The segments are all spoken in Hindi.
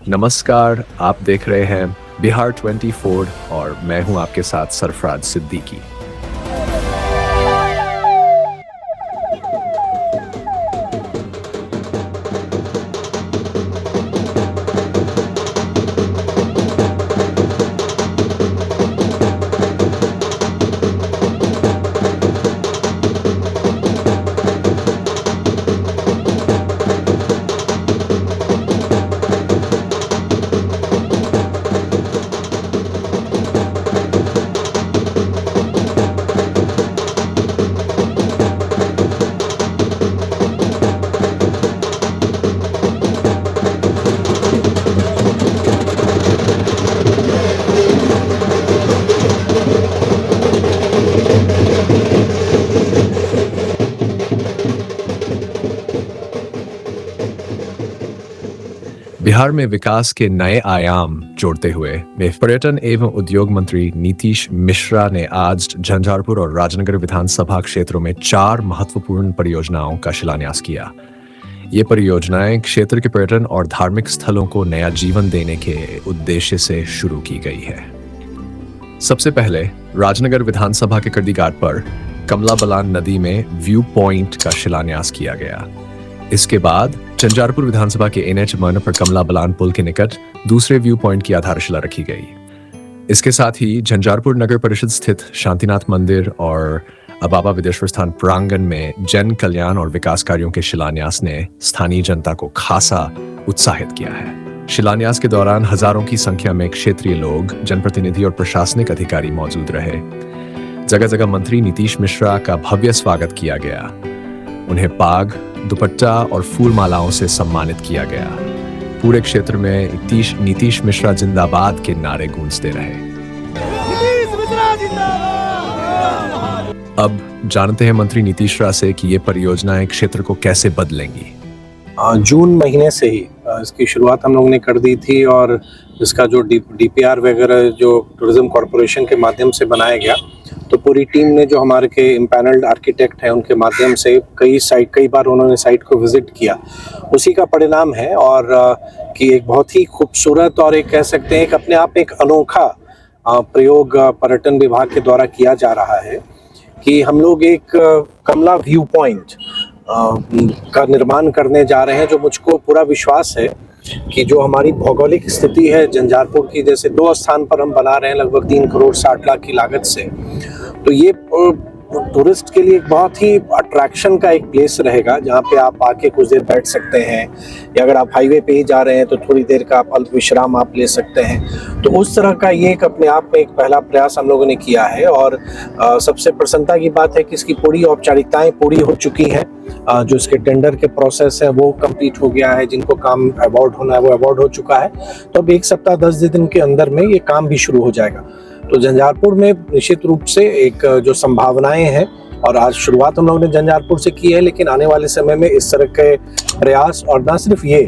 नमस्कार, आप देख रहे हैं बिहार 24 और मैं हूं आपके साथ सरफराज सिद्दीकी। बिहार में विकास के नए आयाम जोड़ते हुए पर्यटन एवं उद्योग मंत्री नीतीश मिश्रा ने आज झंझारपुर और राजनगर विधानसभा क्षेत्रों में 4 महत्वपूर्ण परियोजनाओं का शिलान्यास किया। ये परियोजनाएं क्षेत्र के पर्यटन और धार्मिक स्थलों को नया जीवन देने के उद्देश्य से शुरू की गई है। सबसे पहले राजनगर विधानसभा के कर्दी घाट पर कमला बलान नदी में व्यू पॉइंट का शिलान्यास किया गया। इसके बाद झंझारपुर विधानसभा के NH 1 पर कमला बलान पुल के निकट दूसरे व्यू पॉइंट की आधारशिला रखी गई। इसके साथ ही झंझारपुर नगर परिषद स्थित शांतिनाथ मंदिर और बाबा विदेश्वर स्थान प्रांगण में जन कल्याण और विकास कार्यों के शिलान्यास ने स्थानीय जनता को खासा उत्साहित किया है। शिलान्यास के दौरान हजारों की संख्या में क्षेत्रीय लोग, जनप्रतिनिधि और प्रशासनिक अधिकारी मौजूद रहे। जगह जगह मंत्री नीतीश मिश्रा का भव्य स्वागत किया गया। उन्हें पाग, दुपट्टा और फूल मालाओं से सम्मानित किया गया। पूरे क्षेत्र में नीतीश मिश्रा जिंदाबाद के नारे गूंजते रहे। अब जानते हैं मंत्री नीतीश मिश्रा से कि ये परियोजनाएं क्षेत्र को कैसे बदलेंगी। जून महीने से ही इसकी शुरुआत हम लोगों ने कर दी थी और इसका जो DPR वगैरह जो टूरिज्म कॉरपोरेशन के माध्यम से बनाया गया, तो पूरी टीम ने जो हमारे के इम्पैनल्ड आर्किटेक्ट हैं उनके माध्यम से कई बार उन्होंने साइट को विजिट किया। उसी का परिणाम है और कि एक बहुत ही खूबसूरत और एक कह सकते हैं एक अपने आप एक अनोखा प्रयोग पर्यटन विभाग के द्वारा किया जा रहा है कि हम लोग एक कमला व्यू पॉइंट का निर्माण करने जा रहे हैं, जो मुझको पूरा विश्वास है कि जो हमारी भौगोलिक स्थिति है झंझारपुर की, जैसे 2 स्थान पर हम बना रहे हैं लगभग 3 करोड़ 60 लाख की लागत से, तो ये टूरिस्ट के लिए एक बहुत ही अट्रैक्शन का एक प्लेस रहेगा जहाँ पे आप आके कुछ देर बैठ सकते हैं, या अगर आप हाईवे पे ही जा रहे हैं तो थोड़ी देर का आप अल्प विश्राम आप ले सकते हैं। तो उस तरह का ये एक अपने आप में एक पहला प्रयास हम लोगों ने किया है और सबसे प्रसन्नता की बात है कि इसकी पूरी औपचारिकताएं पूरी हो चुकी हैं। जो इसके टेंडर के प्रोसेस है वो कंप्लीट हो गया है, जिनको काम अवार्ड होना है वो अवार्ड हो चुका है। तो अब 1 सप्ताह 10 दिन के अंदर में ये काम भी शुरू हो जाएगा। तो झंझारपुर में निश्चित रूप से एक जो संभावनाएं हैं, और आज शुरुआत हम लोगों ने झंझारपुर से की है, लेकिन आने वाले समय में इस तरह के प्रयास, और ना सिर्फ ये,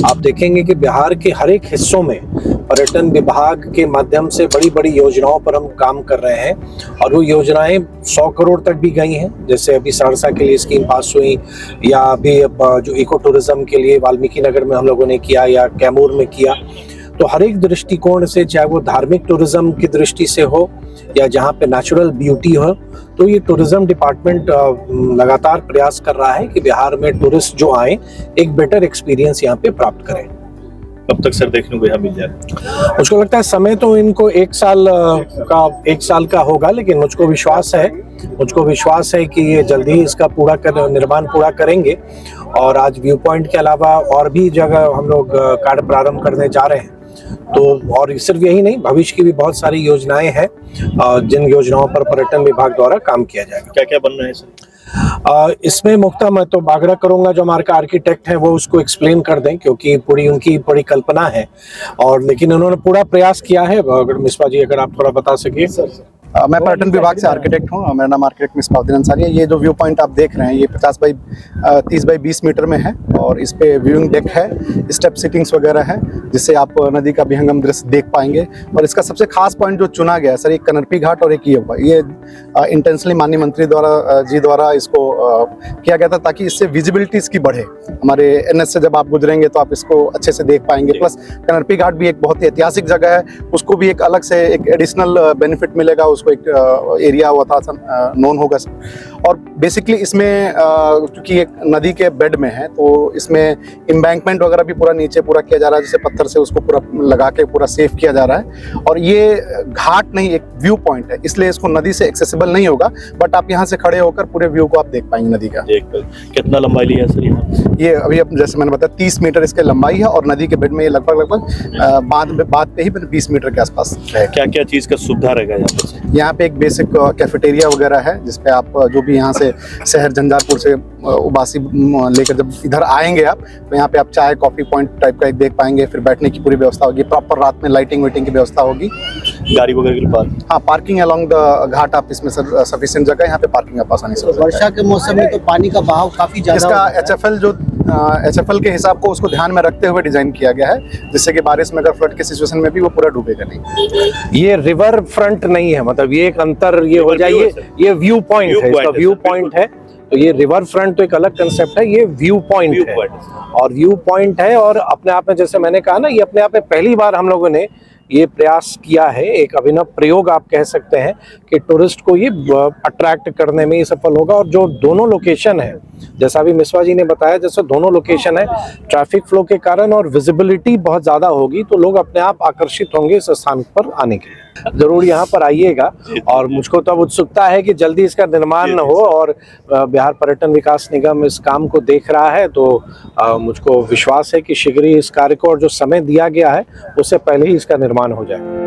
आप देखेंगे कि बिहार के हर एक हिस्सों में पर्यटन विभाग के माध्यम से बड़ी बड़ी योजनाओं पर हम काम कर रहे हैं और वो योजनाएं 100 करोड़ तक भी गई हैं। जैसे अभी सहरसा के लिए स्कीम पास हुई, या अभी जो इको टूरिज्म के लिए वाल्मीकि नगर में हम लोगों ने किया या कैमूर में किया। तो हर एक दृष्टिकोण से, चाहे वो धार्मिक टूरिज्म की दृष्टि से हो या जहाँ पे नेचुरल ब्यूटी हो, तो ये टूरिज्म डिपार्टमेंट लगातार प्रयास कर रहा है कि बिहार में टूरिस्ट जो आए एक बेटर एक्सपीरियंस यहाँ पे प्राप्त करें। कब तक सर देखने को यहाँ मिल जाए? मुझको लगता है समय तो इनको 1 साल का होगा, लेकिन मुझको विश्वास है कि ये जल्दी ही इसका निर्माण पूरा करेंगे। और आज व्यू पॉइंट के अलावा और भी जगह हम लोग कार्य प्रारंभ करने जा रहे हैं। तो और सिर्फ यही नहीं, भविष्य की भी बहुत सारी योजनाएं हैं जिन योजनाओं पर पर्यटन विभाग द्वारा काम किया जाएगा। क्या क्या बन रहा है सर? इसमें मुख्यतः मैं तो आग्रह करूंगा जो हमारे आर्किटेक्ट हैं वो उसको एक्सप्लेन कर दें, क्योंकि उनकी बड़ी कल्पना है, और लेकिन उन्होंने पूरा प्रयास किया है। अगर मिश्रा जी अगर आप थोड़ा बता सके। सर मैं पर्यटन विभाग से आर्किटेक्ट हूँ। मेरा नाम आर्किटेक्ट मिसबाउद्दीन अंसारी है। ये जो व्यू पॉइंट आप देख रहे हैं ये 30 बाई 20 मीटर में है और इस पे व्यूइंग डेक है, स्टेप सिटिंग्स वगैरह है जिससे आप नदी का विहंगम दृश्य देख पाएंगे। और इसका सबसे खास पॉइंट जो चुना गया है सर, एक कनरपी घाट और एक ये हुआ, ये इंटेंशनली माननीय मंत्री द्वारा इसको किया गया था ताकि इससे विजिबिलिटी इसकी बढ़े। हमारे NH से जब आप गुजरेंगे तो आप इसको अच्छे से देख पाएंगे। प्लस कनरपी घाट भी एक बहुत ही ऐतिहासिक जगह है, उसको भी एक अलग से एक एडिशनल बेनिफिट मिलेगा, उसको एक एरिया हुआ था नोन होगा। और बेसिकली इसमें क्योंकि एक नदी के बेड में है तो इसमें एम्बैंकमेंट वगैरह भी पूरा नीचे पूरा किया जा रहा है, जैसे पत्थर से उसको पूरा लगा के पूरा सेफ किया जा रहा है। और ये घाट नहीं, एक व्यू पॉइंट है, इसलिए इसको नदी से एक्सेसिबल नहीं होगा, बट आप यहाँ से खड़े होकर पूरे व्यू को आप देख पाएंगे नदी का। कितना लंबाई लिया सर यहाँ? ये अभी अब जैसे मैंने बताया 30 मीटर इसके लंबाई है और नदी के बेड में ये लगभग बांध पे ही 20 मीटर के आसपास है। क्या क्या चीज का सुविधा रहेगा यहाँ पर? यहाँ पे एक बेसिक कैफेटेरिया वगैरह है जिसपे आप जो भी यहाँ से शहर झंझारपुर से उबासी लेकर जब इधर आएंगे आप तो यहाँ पे आप चाय कॉफी पॉइंट टाइप का एक देख पाएंगे। फिर बैठने की पूरी व्यवस्था होगी, प्रॉपर रात में लाइटिंग वाइटिंग की व्यवस्था होगी। गाड़ी वगैरह के लिए हाँ, पार्किंग अलोंग द घाट आप इसमें सर सफिशिएंट जगह, यहाँ पे पार्किंग आप आसानी से। वर्षा के मौसम में तो पानी का बहाव काफी ज्यादा इसका HFL के हिसाब को उसको ध्यान में रखते हुए डिजाइन किया गया है जिससे कि बारिश में अगर फ्लड के सिचुएशन में भी वो पूरा डूबेगा नहीं। ये रिवर फ्रंट नहीं है, मतलब ये एक अंतर ये हो जाए, ये व्यू पॉइंट है, इसका व्यू पॉइंट है। तो ये रिवर फ्रंट तो एक अलग कंसेप्ट है, ये व्यू पॉइंट है और व्यू पॉइंट है। और अपने आप में जैसे मैंने कहा ना, ये अपने आप में पहली बार हम लोगों ने ये प्रयास किया है, एक अभिनव प्रयोग आप कह सकते हैं कि टूरिस्ट को ये अट्रैक्ट करने में ये सफल होगा। और जो दोनों लोकेशन है, जैसा अभी मिश्रा जी ने बताया, जैसे दोनों लोकेशन है, ट्रैफिक फ्लो के कारण और विजिबिलिटी बहुत ज़्यादा होगी तो लोग अपने आप आकर्षित होंगे इस स्थान पर आने के लिए। जरूर यहाँ पर आइएगा और मुझको तो अब उत्सुकता है कि जल्दी इसका निर्माण हो और बिहार पर्यटन विकास निगम इस काम को देख रहा है तो मुझको विश्वास है कि शीघ्र ही इस कार्य को और जो समय दिया गया है उससे पहले ही इसका निर्माण हो जाएगा।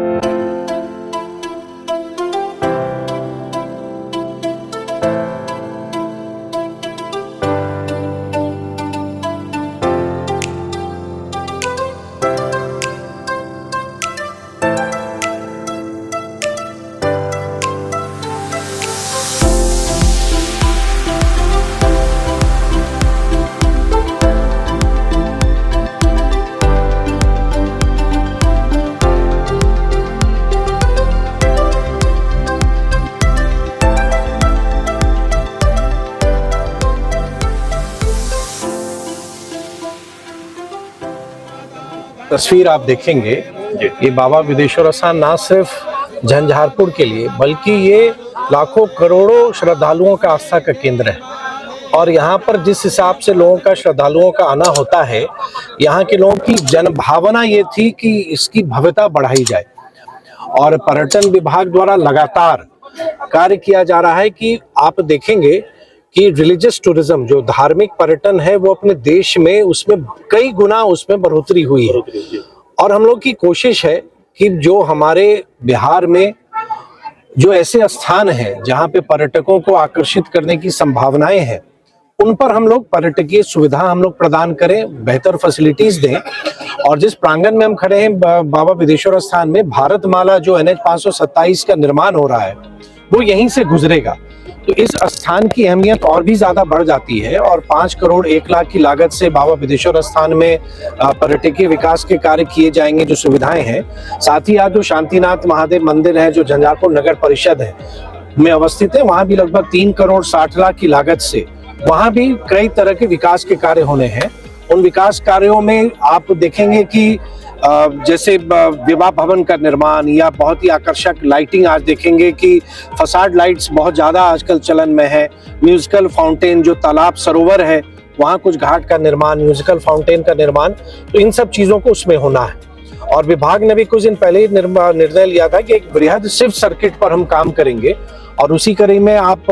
तस्वीर आप देखेंगे, ये बाबा विदेश्वर स्थान ना सिर्फ झंझारपुर के लिए बल्कि ये लाखों करोड़ों श्रद्धालुओं का आस्था का केंद्र है। और यहाँ पर जिस हिसाब से लोगों का श्रद्धालुओं का आना होता है, यहाँ के लोगों की जनभावना ये थी कि इसकी भव्यता बढ़ाई जाए और पर्यटन विभाग द्वारा लगातार कार्य किया जा रहा है कि आप देखेंगे कि रिलीजियस टूरिज्म जो धार्मिक पर्यटन है वो अपने देश में उसमें कई गुना उसमें बढ़ोतरी हुई है। और हम लोग की कोशिश है कि जो हमारे बिहार में जो ऐसे स्थान हैं जहाँ पे पर्यटकों को आकर्षित करने की संभावनाएं हैं, उन पर हम लोग पर्यटकीय सुविधा हम लोग प्रदान करें, बेहतर फैसिलिटीज दें। और जिस प्रांगण में हम खड़े हैं बाबा विदेश्वर स्थान में, भारतमाला जो NH 527 का निर्माण हो रहा है वो यहीं से गुजरेगा। तो इस स्थान की अहमियत और भी ज्यादा बढ़ जाती है और 5 करोड़ 1 लाख की लागत से बाबा विदेश्वर स्थान में पर्यटकीय विकास के कार्य किए जाएंगे, जो सुविधाएं हैं। साथ ही आज जो शांतिनाथ महादेव मंदिर है जो झंझारपुर नगर परिषद है में अवस्थित है, वहां भी लगभग 3 करोड़ 60 लाख की लागत से वहां भी कई तरह के विकास के कार्य होने हैं। उन विकास कार्यों में आप देखेंगे कि जैसे विवाह भवन का निर्माण या बहुत ही आकर्षक लाइटिंग, आज देखेंगे कि फसाड लाइट्स बहुत ज्यादा आजकल चलन में है। म्यूजिकल फाउंटेन, जो तालाब सरोवर है वहाँ कुछ घाट का निर्माण, म्यूजिकल फाउंटेन का निर्माण, तो इन सब चीजों को उसमें होना है। और विभाग ने भी कुछ दिन पहले ही निर्णय लिया था कि एक बृहद शिव सर्किट पर हम काम करेंगे। और उसी कड़ी में आप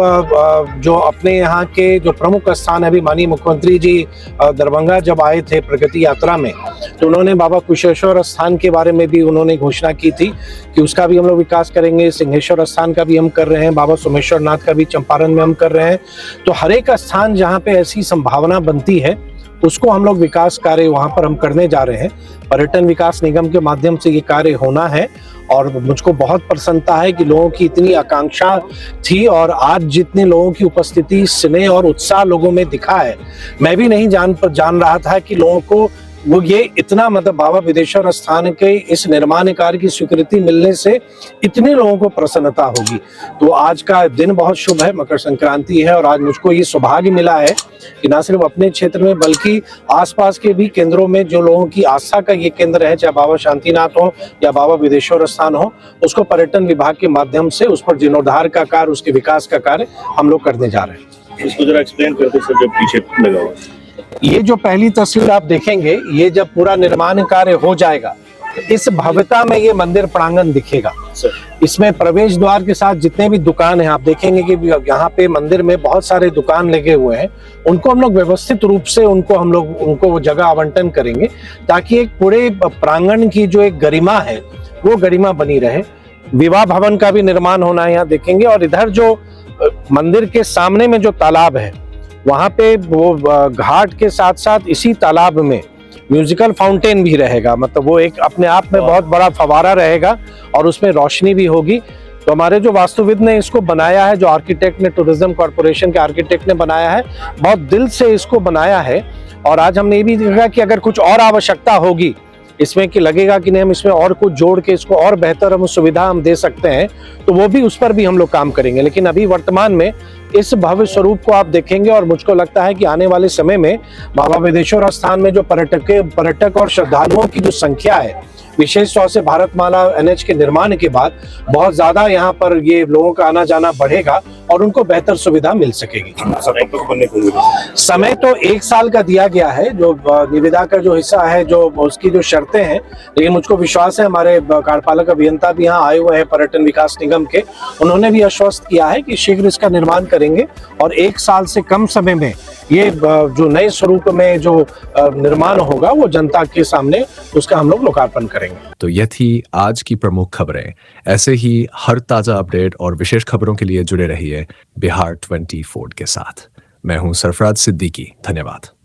जो अपने यहाँ के जो प्रमुख स्थान है, अभी माननीय मुख्यमंत्री जी दरभंगा जब आए थे प्रगति यात्रा में, तो उन्होंने बाबा कुशेश्वर स्थान के बारे में भी उन्होंने घोषणा की थी कि उसका भी हम लोग विकास करेंगे। सिंहेश्वर स्थान का भी हम कर रहे हैं, बाबा सोमेश्वर नाथ का भी चंपारण में हम कर रहे हैं। तो हर एक स्थान जहाँ पे ऐसी संभावना बनती है उसको हम लोग विकास कार्य वहाँ पर हम करने जा रहे हैं। पर्यटन विकास निगम के माध्यम से ये कार्य होना है और मुझको बहुत प्रसन्नता है कि लोगों की इतनी आकांक्षा थी और आज जितने लोगों की उपस्थिति, स्नेह और उत्साह लोगों में दिखा है, मैं भी नहीं जान रहा था कि लोगों को वो ये इतना मतलब बाबा बिदेश्वर स्थान के इस निर्माण कार्य की स्वीकृति मिलने से इतने लोगों को प्रसन्नता होगी। तो आज का दिन बहुत शुभ है, मकर संक्रांति है और आज मुझको ये सौभाग्य मिला है कि ना सिर्फ अपने क्षेत्र में बल्कि आसपास के भी केंद्रों में जो लोगों की आस्था का ये केंद्र है, चाहे बाबा शांतिनाथ हो या बाबा बिदेश्वर स्थान हो, उसको पर्यटन विभाग के माध्यम से उस पर जीर्णोद्धार का कार्य, उसके विकास का कार्य हम लोग करने जा रहे हैं। इसको जरा एक्सप्लेन करते सर, जो पीछे लगा हुआ ये जो पहली तस्वीर आप देखेंगे, ये जब पूरा निर्माण कार्य हो जाएगा, इस भव्यता में ये मंदिर प्रांगण दिखेगा। इसमें प्रवेश द्वार के साथ जितने भी दुकान हैं, आप देखेंगे कि यहाँ पे मंदिर में बहुत सारे दुकान लगे हुए हैं। उनको हम लोग व्यवस्थित रूप से उनको वो जगह आवंटन करेंगे ताकि एक पूरे प्रांगण की जो एक गरिमा है वो गरिमा बनी रहे। विवाह भवन का भी निर्माण होना है, यहाँ देखेंगे। और इधर जो मंदिर के सामने में जो तालाब है, वहाँ पे वो घाट के साथ साथ इसी तालाब में म्यूजिकल फाउंटेन भी रहेगा। मतलब वो एक अपने आप में बहुत बड़ा फवारा रहेगा और उसमें रोशनी भी होगी। तो हमारे जो वास्तुविद ने इसको बनाया है, जो आर्किटेक्ट ने, टूरिज्म कॉर्पोरेशन के आर्किटेक्ट ने बनाया है, बहुत दिल से इसको बनाया है। और आज हमने ये भी देखा कि अगर कुछ और आवश्यकता होगी इसमें, कि लगेगा कि नहीं हम इसमें और कुछ जोड़ के इसको और बेहतर हम सुविधा हम दे सकते हैं, तो वो भी उस पर भी हम लोग काम करेंगे। लेकिन अभी वर्तमान में इस भव्य स्वरूप को आप देखेंगे और मुझको लगता है कि आने वाले समय में बाबा बिदेश्वर स्थान में जो पर्यटक और श्रद्धालुओं की जो संख्या है, विशेष तौर से भारतमाला NH के निर्माण के बाद बहुत ज्यादा यहाँ पर ये लोगों का आना जाना बढ़ेगा और उनको बेहतर सुविधा मिल सकेगी। समय तो 1 साल का दिया गया है, जो निविदा का जो हिस्सा है, जो उसकी जो शर्तें हैं। लेकिन मुझको विश्वास है, हमारे कार्यपालक अभियंता भी यहाँ आए हुए हैं पर्यटन विकास निगम के, उन्होंने भी आश्वस्त किया है कि शीघ्र इसका निर्माण करेंगे और 1 साल से कम समय में ये जो नए स्वरूप में जो निर्माण होगा वो जनता के सामने उसका हम लोग लोकार्पण करेंगे। तो ये थी आज की प्रमुख खबरें। ऐसे ही हर ताजा अपडेट और विशेष खबरों के लिए जुड़े रहिए बिहार 24 के साथ। मैं हूं सरफराज सिद्दीकी। धन्यवाद।